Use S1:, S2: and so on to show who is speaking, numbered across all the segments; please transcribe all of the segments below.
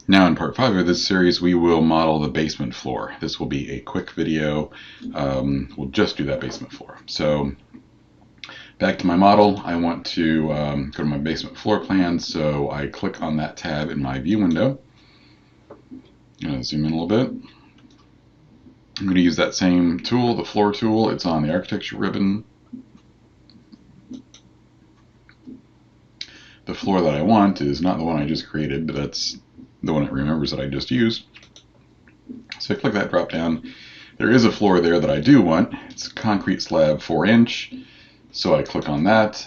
S1: Now in part 5 of this series, we will model the basement floor. This will be a quick video. We'll just do that basement floor. So back to my model, I want to go to my basement floor plan, so I click on that tab in my view window. I'm going to zoom in a little bit. I'm going to use that same tool, the floor tool. It's on the architecture ribbon. The floor that I want is not the one I just created, but that's the one it remembers that I just used. So I click that drop down. There is a floor there that I do want. It's a concrete slab 4-inch. So I click on that.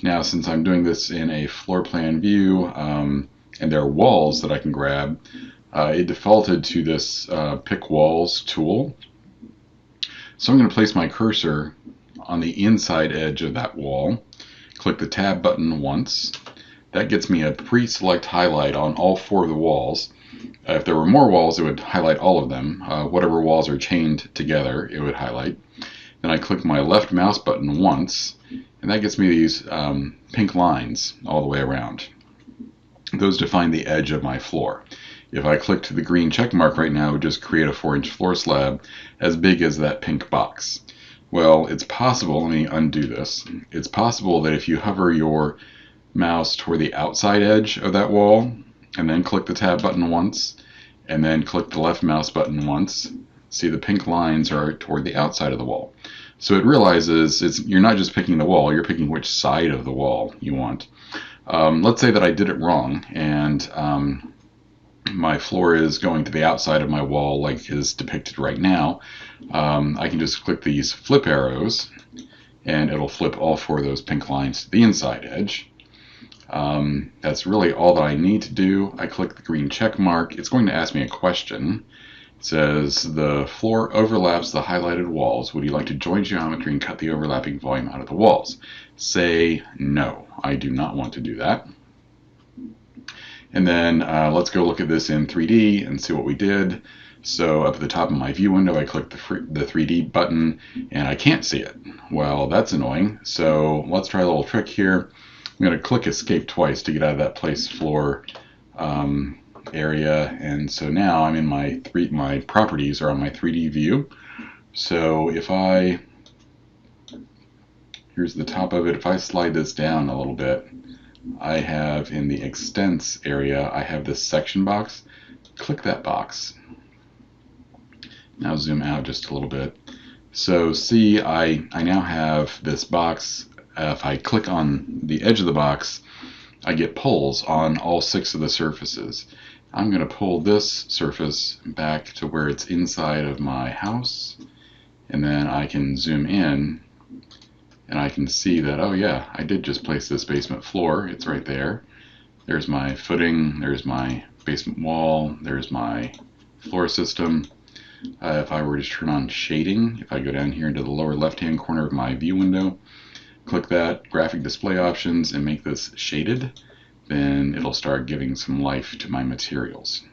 S1: Now, since I'm doing this in a floor plan view, and there are walls that I can grab, it defaulted to this Pick Walls tool. So I'm going to place my cursor on the inside edge of that wall. Click the Tab button once. That gets me a pre-select highlight on all 4 of the walls. If there were more walls, it would highlight all of them. Whatever walls are chained together, it would highlight. Then I click my left mouse button once, and that gets me these pink lines all the way around. Those define the edge of my floor. If I click to the green check mark right now, it would just create a 4-inch floor slab as big as that pink box. Well, it's possible, let me undo this. It's possible that if you hover your mouse toward the outside edge of that wall, and then click the tab button once, and then click the left mouse button once, see the pink lines are toward the outside of the wall. So it realizes you're not just picking the wall, you're picking which side of the wall you want. Let's say that I did it wrong, and my floor is going to the outside of my wall like is depicted right now. I can just click these flip arrows, and it'll flip all 4 of those pink lines to the inside edge. That's really all that I need to do. I click the green check mark. It's going to ask me a question. It says, the floor overlaps the highlighted walls. Would you like to join geometry and cut the overlapping volume out of the walls? Say no. I do not want to do that. And then let's go look at this in 3D and see what we did. So up at the top of my view window, I click the 3D button, and I can't see it. Well, that's annoying. So let's try a little trick here. I'm going to click escape twice to get out of that place floor area, and so now I'm in my properties are on my 3D view. So if here's the top of it. If I slide this down a little bit, I have in the extents area, I have this section box. Click that box. Now zoom out just a little bit. So see, I now have this box. If I click on the edge of the box, I get pulls on all 6 of the surfaces. I'm going to pull this surface back to where it's inside of my house, and then I can zoom in, and I can see that, oh yeah, I did just place this basement floor. It's right there. There's my footing, there's my basement wall, there's my floor system. If I were to turn on shading, if I go down here into the lower left-hand corner of my view window, click that graphic display options and make this shaded, then it'll start giving some life to my materials.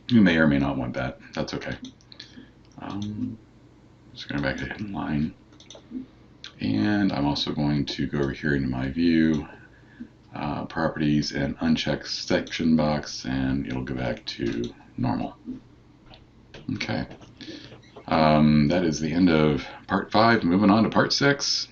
S1: You may or may not want that. That's okay. Just going back to hidden line. And I'm also going to go over here into my view, properties, and uncheck section box, and it'll go back to normal. Okay. That is the end of part 5. Moving on to part 6.